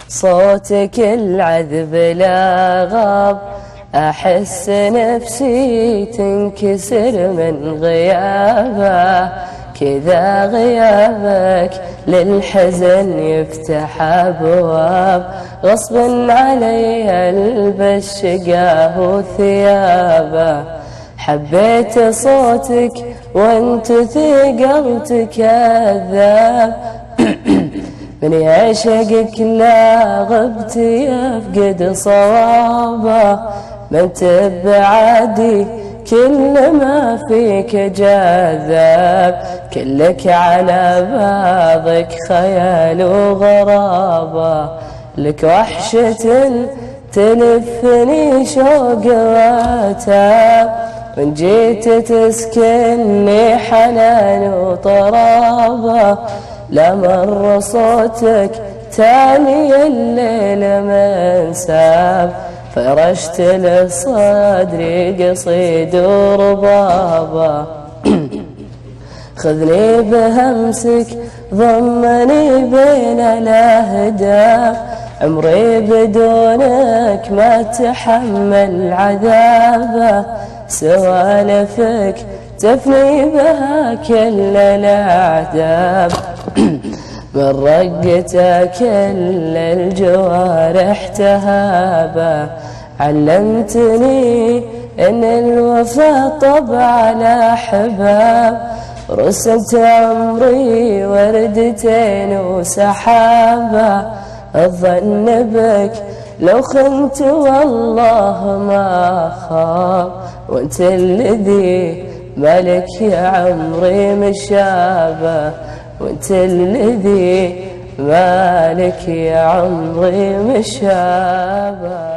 صوتك العذب لا غاب، أحس نفسي تنكسر من غيابه، كذا غيابك للحزن يفتح أبواب، غصب علي ألبس شقاه ثيابه. حبيت صوتك وانت ثقلت كذاب، من يعشقك لا غبت يفقد صوابه، من تبعدي كل ما فيك جذاب، كلك على بعضك خيال وغرابة، لك وحشة تلفني شوق وعتاب، من جيت تسكنني حنان وطرابة، لا مر صوتك تالي الليل منساب، فرشت لصدري قصيد وربابة. خذني بهمسك ضمني بين الأهداف، عمري بدونك ما تحمل عذابه، سوالفك تفني بها كل الأعذاب، من رقتك كل الجوارح تهابه، علمتني ان الوفا طبع الأحباب، رسمت عمري وردتين وسحابه، الظن بك لو خنت والله ما خاب، وانت الذي مالك يا عمري مشابه، وانت الذي مالك يا عمري مشابه.